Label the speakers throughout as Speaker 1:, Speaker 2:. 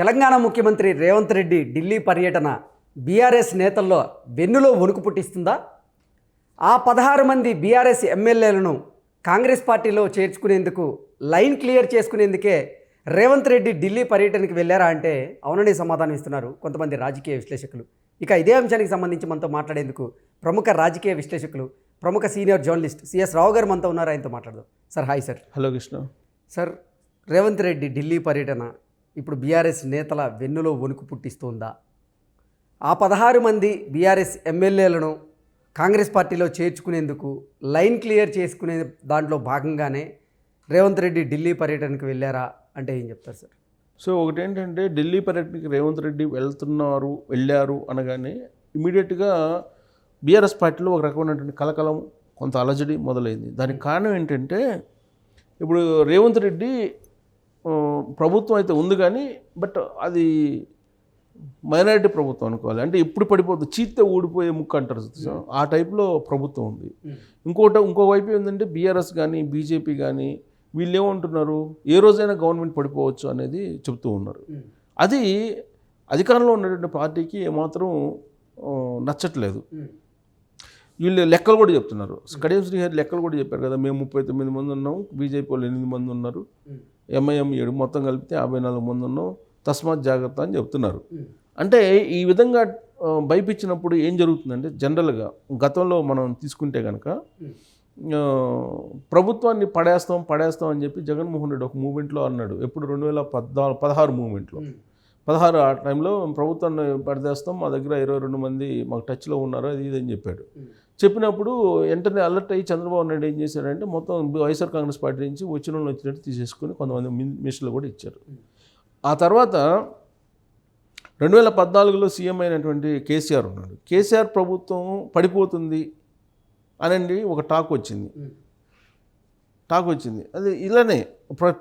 Speaker 1: తెలంగాణ ముఖ్యమంత్రి రేవంత్ రెడ్డి ఢిల్లీ పర్యటన బీఆర్ఎస్ నేతల్లో వెన్నులో వణుకు పుట్టిస్తుందా? ఆ 16 మంది బీఆర్ఎస్ ఎమ్మెల్యేలను కాంగ్రెస్ పార్టీలో చేర్చుకునేందుకు లైన్ క్లియర్ చేసుకునేందుకే రేవంత్ రెడ్డి ఢిల్లీ పర్యటనకి వెళ్ళారా అంటే అవుననే సమాధానం ఇస్తున్నారు కొంతమంది రాజకీయ విశ్లేషకులు. ఇక ఇదే అంశానికి సంబంధించి మనతో మాట్లాడేందుకు ప్రముఖ రాజకీయ విశ్లేషకులు, ప్రముఖ సీనియర్ జర్నలిస్ట్ సిఎస్ రావు గారు మనతో ఉన్నారు. ఆయనతో మాట్లాడదాం. Sir hi sir.
Speaker 2: Hello Krishna.
Speaker 1: Sir, Revanth Reddy Delhi పర్యటన ఇప్పుడు బీఆర్ఎస్ నేతల వెన్నులో వణుకు పుట్టిస్తుందా? ఆ 16 మంది బీఆర్ఎస్ ఎమ్మెల్యేలను కాంగ్రెస్ పార్టీలో చేర్చుకునేందుకు లైన్ క్లియర్ చేసుకునే దాంట్లో భాగంగానే రేవంత్ రెడ్డి ఢిల్లీ పర్యటనకు వెళ్ళారా అంటే ఏం చెప్తారు సార్?
Speaker 2: సో ఒకటేంటంటే ఢిల్లీ పర్యటనకి రేవంత్ రెడ్డి వెళ్ళారు అనగానే ఇమీడియట్గా బీఆర్ఎస్ పార్టీలో ఒక రకమైనటువంటి కలకలం, కొంత అలజడి మొదలైంది. దానికి కారణం ఏంటంటే ఇప్పుడు రేవంత్ రెడ్డి ప్రభుత్వం అయితే ఉంది కానీ బట్ అది మైనారిటీ ప్రభుత్వం అనుకోవాలి. అంటే ఎప్పుడు పడిపోతుంది, చీత్తే ఊడిపోయే ముక్క అంటారు, ఆ టైప్లో ప్రభుత్వం ఉంది. ఇంకో వైపు ఏంటంటే బీఆర్ఎస్ కానీ బీజేపీ కానీ వీళ్ళు ఏమంటున్నారు, ఏ రోజైనా గవర్నమెంట్ పడిపోవచ్చు అనేది చెప్తూ ఉన్నారు. అది అధికారంలో ఉన్నటువంటి పార్టీకి ఏమాత్రం నచ్చట్లేదు. వీళ్ళు లెక్కలు కూడా చెప్తున్నారు. కడియం శ్రీహరి లెక్కలు కూడా చెప్పారు కదా, మేము 39 మంది ఉన్నాం, బీజేపీ వాళ్ళు 8 మంది ఉన్నారు, ఎంఐఎం 7, మొత్తం కలిపితే 54 మంది ఉన్నాం, తస్మాత్ జాగ్రత్త అని చెప్తున్నారు. అంటే ఈ విధంగా భయపించినప్పుడు ఏం జరుగుతుందంటే, జనరల్గా గతంలో మనం తీసుకుంటే కనుక ప్రభుత్వాన్ని పడేస్తాం అని చెప్పి జగన్మోహన్ రెడ్డి ఒక మూమెంట్లో అన్నాడు. ఎప్పుడు 2016 మూమెంట్లో 16 ఆ టైంలో ప్రభుత్వాన్ని పడదేస్తాం, మా దగ్గర 22 మంది మాకు టచ్లో ఉన్నారు, అది ఇది అని చెప్పాడు. చెప్పినప్పుడు వెంటనే అలర్ట్ అయ్యి చంద్రబాబు నాయుడు ఏం చేశాడంటే మొత్తం వైఎస్ఆర్ కాంగ్రెస్ పార్టీ నుంచి వచ్చినట్టు తీసేసుకొని కొంతమంది మినిస్టర్లు కూడా ఇచ్చారు. ఆ తర్వాత 2014లో సీఎం అయినటువంటి కేసీఆర్ ఉన్నాడు. కేసీఆర్ ప్రభుత్వం పడిపోతుంది అనండి ఒక టాక్ వచ్చింది. అది ఇలానే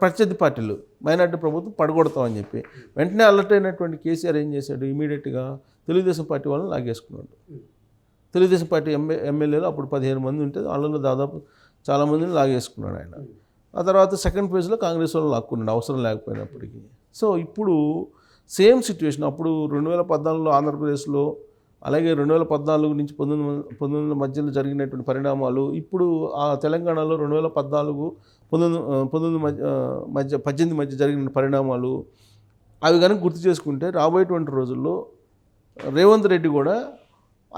Speaker 2: ప్రత్యర్థి పార్టీలు మైనార్టీ ప్రభుత్వం పడగొడతామని చెప్పి వెంటనే అలర్ట్ అయినటువంటి కేసీఆర్ ఏం చేశాడు, ఇమీడియట్గా తెలుగుదేశం పార్టీ వాళ్ళని లాగేసుకున్నాడు. తెలుగుదేశం పార్టీ ఎమ్మెల్యేలు అప్పుడు 15 మంది ఉంటే వాళ్ళలో దాదాపు చాలామందిని లాగేసుకున్నాడు ఆయన. ఆ తర్వాత సెకండ్ ఫేజ్లో కాంగ్రెస్ వాళ్ళు లాక్కున్నాడు అవసరం లేకపోయినప్పటికీ. సో ఇప్పుడు సేమ్ సిచ్యువేషన్ అప్పుడు 2014లో ఆంధ్రప్రదేశ్లో, అలాగే 2014 నుంచి 19 మధ్యలో జరిగినటువంటి పరిణామాలు ఇప్పుడు ఆ తెలంగాణలో 2014, 18 మధ్య జరిగిన పరిణామాలు అవి కనుక గుర్తు చేసుకుంటే రాబోయేటువంటి రోజుల్లో రేవంత్ రెడ్డి కూడా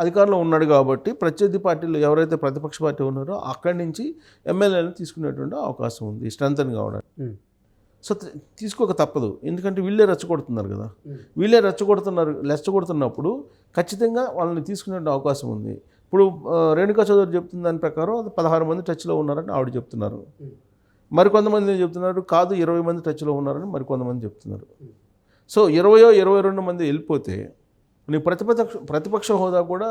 Speaker 2: అధికారంలో ఉన్నాడు కాబట్టి ప్రత్యర్థి పార్టీలు ఎవరైతే ప్రతిపక్ష పార్టీ ఉన్నారో అక్కడి నుంచి ఎమ్మెల్యేలను తీసుకునేటువంటి అవకాశం ఉంది స్ట్రెంథన్ కావడానికి. సో తీసుకోక తప్పదు, ఎందుకంటే వీళ్ళే రెచ్చగొడుతున్నారు కదా. వీళ్ళే రెచ్చగొడుతున్నప్పుడు ఖచ్చితంగా వాళ్ళని తీసుకునే అవకాశం ఉంది. ఇప్పుడు రేణుకా చౌదరి చెప్తున్న దాని ప్రకారం 16 మంది టచ్లో ఉన్నారని ఆవిడ చెప్తున్నారు. మరికొంతమంది చెప్తున్నారు కాదు 20 మంది టచ్లో ఉన్నారని మరికొంతమంది చెప్తున్నారు. సో 22 మంది వెళ్ళిపోతే నీ ప్రతిపక్ష హోదా కూడా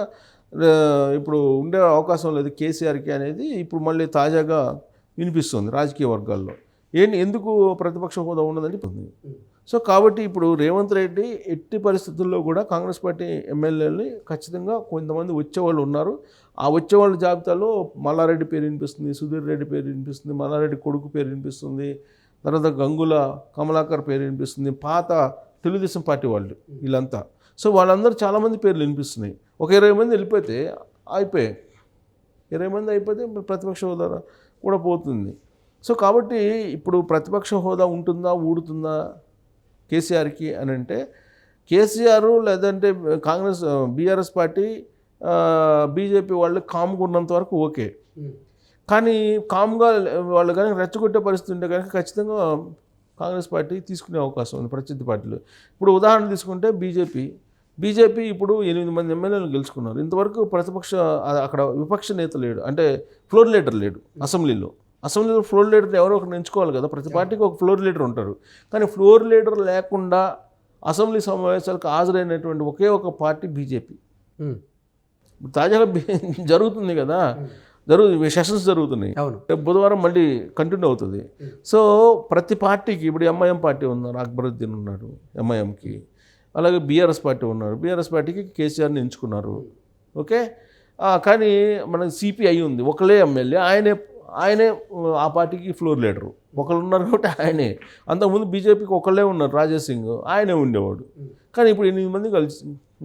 Speaker 2: ఇప్పుడు ఉండే అవకాశం లేదు కేసీఆర్కి అనేది ఇప్పుడు మళ్ళీ తాజాగా వినిపిస్తుంది రాజకీయ వర్గాల్లో. ఎందుకు ప్రతిపక్ష హోదా ఉండదని చెప్తుంది. సో కాబట్టి ఇప్పుడు రేవంత్ రెడ్డి ఎట్టి పరిస్థితుల్లో కూడా కాంగ్రెస్ పార్టీ ఎమ్మెల్యేలని ఖచ్చితంగా కొంతమంది వచ్చేవాళ్ళు ఉన్నారు. ఆ వచ్చేవాళ్ళ జాబితాలో మల్లారెడ్డి పేరు వినిపిస్తుంది, సుధీర్ రెడ్డి పేరు వినిపిస్తుంది, మల్లారెడ్డి కొడుకు పేరు వినిపిస్తుంది, తర్వాత గంగుల కమలాకర్ పేరు వినిపిస్తుంది, పాత తెలుగుదేశం పార్టీ వాళ్ళు వీళ్ళంతా. సో వాళ్ళందరూ చాలామంది పేర్లు వినిపిస్తున్నాయి. ఒక 20 మంది వెళ్ళిపోతే అయిపోయాయి. 20 మంది అయిపోతే ప్రతిపక్ష హోదా కూడా పోతుంది. సో కాబట్టి ఇప్పుడు ప్రతిపక్ష హోదా ఉంటుందా ఊడుతుందా కేసీఆర్కి అని అంటే, కేసీఆర్ లేదంటే కాంగ్రెస్ బీఆర్ఎస్ పార్టీ బీజేపీ వాళ్ళు కామ్గా ఉన్నంత వరకు ఓకే. కానీ కామ్గా వాళ్ళు కనుక రెచ్చగొట్టే పరిస్థితి ఉంటే కనుక ఖచ్చితంగా కాంగ్రెస్ పార్టీ తీసుకునే అవకాశం ఉంది ప్రత్యర్థి పార్టీలు. ఇప్పుడు ఉదాహరణ తీసుకుంటే బీజేపీ ఇప్పుడు 8 మంది ఎమ్మెల్యేలు గెలుచుకున్నారు. ఇంతవరకు అక్కడ విపక్ష నేత లేడు, అంటే ఫ్లోర్ లీడర్ లేడు. అసెంబ్లీలో ఫ్లోర్ లీడర్ ఎవరో ఒకరు ఎంచుకోవాలి కదా, ప్రతి పార్టీకి ఒక ఫ్లోర్ లీడర్ ఉంటారు. కానీ ఫ్లోర్ లీడర్ లేకుండా అసెంబ్లీ సమావేశాలకు హాజరైనటువంటి ఒకే ఒక పార్టీ బీజేపీ. తాజాగా జరుగుతుంది కదా, సెషన్స్ జరుగుతున్నాయి. బుధవారం మళ్ళీ కంటిన్యూ అవుతుంది. సో ప్రతి పార్టీకి ఇప్పుడు ఎంఐఎం పార్టీ ఉన్నారు, అక్బరుద్దీన్ ఉన్నాడు ఎంఐఎంకి, అలాగే బీఆర్ఎస్ పార్టీ ఉన్నారు, బీఆర్ఎస్ పార్టీకి కేసీఆర్ని ఎంచుకున్నారు. ఓకే, కానీ మన సిపిఐ ఉంది, ఒకలే ఎమ్మెల్యే, ఆయనే ఆ పార్టీకి ఫ్లోర్ లీడరు. ఒకళ్ళు ఉన్నారు కాబట్టి ఆయనే. అంతకుముందు బీజేపీకి ఒకళ్ళే ఉన్నారు, రాజేష్ సింగ్, ఆయనే ఉండేవాడు. కానీ ఇప్పుడు 8 మంది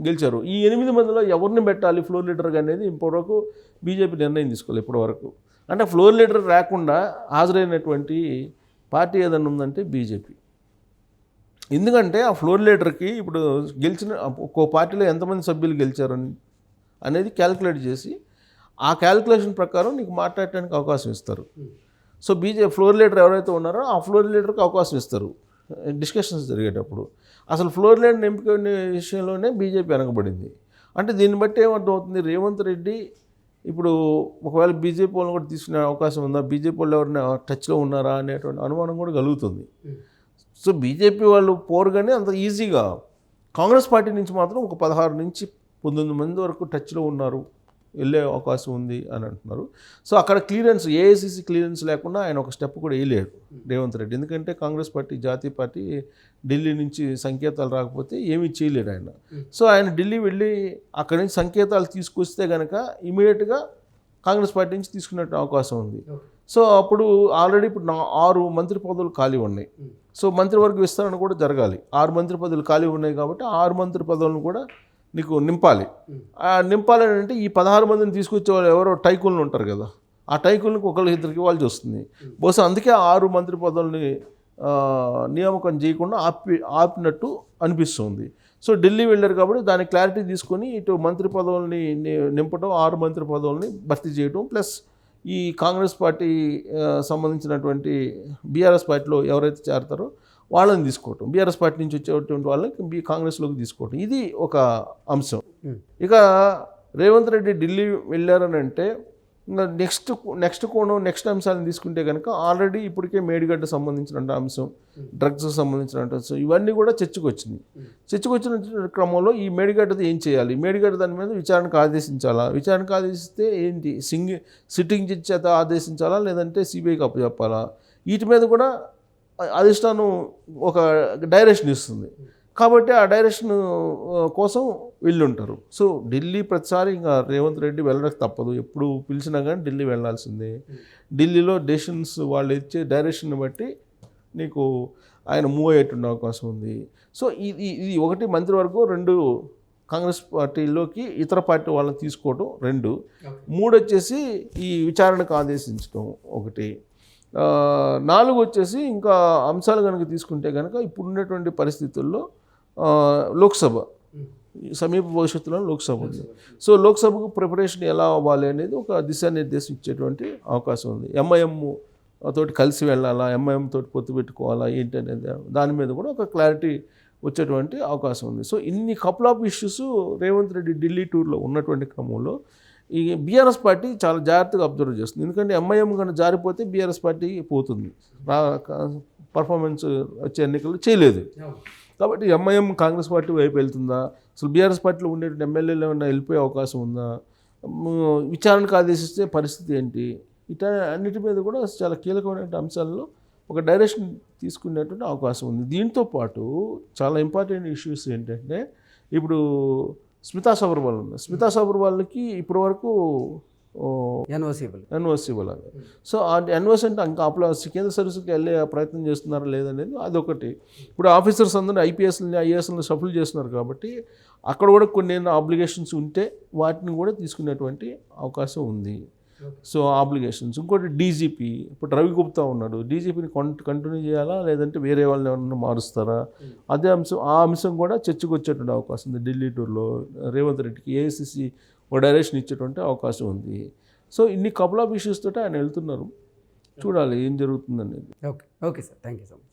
Speaker 2: గెలిచారు. ఈ 8 మందిలో ఎవరిని పెట్టాలి ఫ్లోర్ లీడర్గా అనేది ఇప్పటివరకు బీజేపీ నిర్ణయం తీసుకోవాలి ఇప్పటివరకు. అంటే ఫ్లోర్ లీడర్ రాకుండా హాజరైనటువంటి పార్టీ ఏదైనా ఉందంటే బీజేపీ. ఎందుకంటే ఆ ఫ్లోర్ లీడర్కి ఇప్పుడు గెలిచిన ఒక్కో పార్టీలో ఎంతమంది సభ్యులు గెలిచారు అనేది క్యాలిక్యులేట్ చేసి ఆ క్యాలిక్యులేషన్ ప్రకారం నీకు మాట్లాడటానికి అవకాశం ఇస్తారు. సో ఫ్లోర్ లీడర్ ఎవరైతే ఉన్నారో ఆ ఫ్లోర్ లీడర్కి అవకాశం ఇస్తారు డిస్కషన్స్ జరిగేటప్పుడు. అసలు ఫ్లోర్ లీడర్ ఎంపిక విషయంలోనే బీజేపీ వెనకబడింది. అంటే దీన్ని బట్టి ఏమర్థమవుతుంది, రేవంత్ రెడ్డి ఇప్పుడు ఒకవేళ బీజేపీ వాళ్ళని కూడా తీసుకునే అవకాశం ఉందా, బీజేపీ వాళ్ళు ఎవరైనా టచ్లో ఉన్నారా అనేటువంటి అనుమానం కూడా కలుగుతుంది. సో బీజేపీ వాళ్ళు పోరుగానే అంత ఈజీగా, కాంగ్రెస్ పార్టీ నుంచి మాత్రం ఒక 16 నుంచి 19 మంది వరకు టచ్లో ఉన్నారు, వెళ్ళే అవకాశం ఉంది అని అంటున్నారు. సో అక్కడ క్లియరెన్స్, ఏఐసిసి క్లియరెన్స్ లేకుండా ఆయన ఒక స్టెప్ కూడా వేయలేడు రేవంత్ రెడ్డి. ఎందుకంటే కాంగ్రెస్ పార్టీ జాతీయ పార్టీ, ఢిల్లీ నుంచి సంకేతాలు రాకపోతే ఏమీ చేయలేడు ఆయన. సో ఆయన ఢిల్లీ వెళ్ళి అక్కడి నుంచి సంకేతాలు తీసుకొస్తే కనుక ఇమీడియట్గా కాంగ్రెస్ పార్టీ నుంచి తీసుకునే అవకాశం ఉంది. సో అప్పుడు ఆల్రెడీ ఇప్పుడు 6 మంత్రి పదవులు ఖాళీ ఉన్నాయి. సో మంత్రివర్గ విస్తరణ కూడా జరగాలి. 6 మంత్రి పదవులు ఖాళీ ఉన్నాయి కాబట్టి 6 మంత్రి పదవులను కూడా నీకు నింపాలి. నింపాలని అంటే ఈ 16 మందిని తీసుకొచ్చే వాళ్ళు ఎవరో టైకులను ఉంటారు కదా, ఆ టైకులకు ఒకరికి ఇద్దరికి ఇవ్వాల్సి వస్తుంది. బహుశా అందుకే 6 మంత్రి పదవుల్ని నియామకం చేయకుండా ఆపినట్టు అనిపిస్తుంది. సో ఢిల్లీ వెళ్ళారు కాబట్టి దాని క్లారిటీ తీసుకొని ఇటు మంత్రి పదవుల్ని నింపడం, 6 మంత్రి పదవుల్ని భర్తీ చేయడం, ప్లస్ ఈ కాంగ్రెస్ పార్టీ సంబంధించినటువంటి బీఆర్ఎస్ పార్టీలో ఎవరైతే చేరతారో వాళ్ళని తీసుకోవటం, బీఆర్ఎస్ పార్టీ నుంచి వచ్చేటువంటి వాళ్ళని కాంగ్రెస్లోకి తీసుకోవటం, ఇది ఒక అంశం. ఇక రేవంత్ రెడ్డి ఢిల్లీ వెళ్ళారని అంటే ఇంకా నెక్స్ట్ అంశాలను తీసుకుంటే కనుక ఆల్రెడీ ఇప్పటికే మేడిగడ్డ సంబంధించిన అంశం, డ్రగ్స్ సంబంధించిన అంశం, ఇవన్నీ కూడా చర్చకు వచ్చిన క్రమంలో ఈ మేడిగడ్డది ఏం చేయాలి, మేడిగడ్డ దాని మీద విచారణకు ఆదేశించాలా, విచారణకు ఆదేశిస్తే ఏంటి సిట్టింగ్ జడ్జి చేత ఆదేశించాలా లేదంటే సిబిఐకి అప్పచెప్పాలా, వీటి మీద కూడా అధిష్టానం ఒక డైరెక్షన్ ఇస్తుంది. కాబట్టి ఆ డైరెక్షన్ కోసం వెళ్ళుంటారు. సో ఢిల్లీ ప్రతిసారి ఇంకా రేవంత్ రెడ్డి వెళ్ళడానికి తప్పదు, ఎప్పుడు పిలిచినా కానీ ఢిల్లీ వెళ్ళాల్సిందే. ఢిల్లీలో డెసిషన్స్ వాళ్ళు ఇచ్చే డైరెక్షన్ బట్టి నీకు ఆయన మూవ్ అయ్యేటువంటి అవకాశం ఉంది. సో ఇది ఒకటి, మంత్రివర్గం 2 కాంగ్రెస్ పార్టీలోకి ఇతర పార్టీ వాళ్ళని తీసుకోవడం 2, 3 వచ్చేసి ఈ విచారణకు ఆదేశించడం 1, 4 వచ్చేసి ఇంకా అంశాలు కనుక తీసుకుంటే కనుక ఇప్పుడున్నటువంటి పరిస్థితుల్లో లోక్సభ సమీప భవిష్యత్తులో లోక్సభ ఉంది. సో లోక్సభకు ప్రిపరేషన్ ఎలా అవ్వాలి అనేది ఒక దిశానిర్దేశం ఇచ్చేటువంటి అవకాశం ఉంది. ఎంఐఎం తోటి కలిసి వెళ్ళాలా, ఎంఐఎం తోటి పొత్తు పెట్టుకోవాలా ఏంటి అనేది దాని మీద కూడా ఒక క్లారిటీ వచ్చేటువంటి అవకాశం ఉంది. సో ఇన్ని couple of issues Revanth Reddy Delhi టూర్లో ఉన్నటువంటి క్రమంలో ఈ బీఆర్ఎస్ పార్టీ చాలా జాగ్రత్తగా అబ్జర్వ్ చేస్తుంది. ఎందుకంటే ఎంఐఎం కన్నా జారిపోతే బీఆర్ఎస్ పార్టీ పోతుంది, పర్ఫార్మెన్స్ వచ్చే ఎన్నికలు చేయలేదు. కాబట్టి ఎంఐఎం కాంగ్రెస్ పార్టీ వైపు వెళ్తుందా, అసలు బీఆర్ఎస్ పార్టీలో ఉండే ఎమ్మెల్యేలు ఏమైనా వెళ్ళిపోయే అవకాశం ఉందా, విచారణకు ఆదేశిస్తే పరిస్థితి ఏంటి, ఇట్లా అన్నిటి మీద కూడా చాలా కీలకమైన అంశాల్లో ఒక డైరెక్షన్ తీసుకునేటువంటి అవకాశం ఉంది. దీంతో పాటు చాలా ఇంపార్టెంట్ ఇష్యూస్ ఏంటంటే ఇప్పుడు స్మితా సబర్వాల్ ఉంది. స్మితా సబర్వాల్కి ఇప్పటివరకు
Speaker 1: ఎన్ఓసి
Speaker 2: ఇవ్వాలి. సో ఆ ఎన్ఓసి అంటే ఇంకా కేంద్ర సర్వీస్కి వెళ్ళే ప్రయత్నం చేస్తున్నారా లేదనేది అదొకటి. ఇప్పుడు ఆఫీసర్స్ అందరూ ఐపీఎస్ని ఐఏఎస్ని షఫుల్ చేస్తున్నారు కాబట్టి అక్కడ కూడా కొన్ని ఆబ్లిగేషన్స్ ఉంటే వాటిని కూడా తీసుకునేటువంటి అవకాశం ఉంది. So obligations. ఇంకోటి డీజీపీ, ఇప్పుడు రవి గుప్తా ఉన్నాడు, డీజీపీని కంటిన్యూ చేయాలా లేదంటే వేరే వాళ్ళని ఏమన్నా మారుస్తారా, అదే అంశం, ఆ అంశం కూడా చర్చకు వచ్చేటువంటి అవకాశం ఉంది. ఢిల్లీ టూర్లో రేవంత్ రెడ్డికి ఏఐసిసి ఒక డైరెక్షన్ ఇచ్చేటువంటి అవకాశం ఉంది. సో ఇన్ని కపుల్ ఆఫ్ ఇష్యూస్ తోటి ఆయన వెళ్తున్నారు, చూడాలి ఏం జరుగుతుందనేది.
Speaker 1: Okay sir, thank you so much.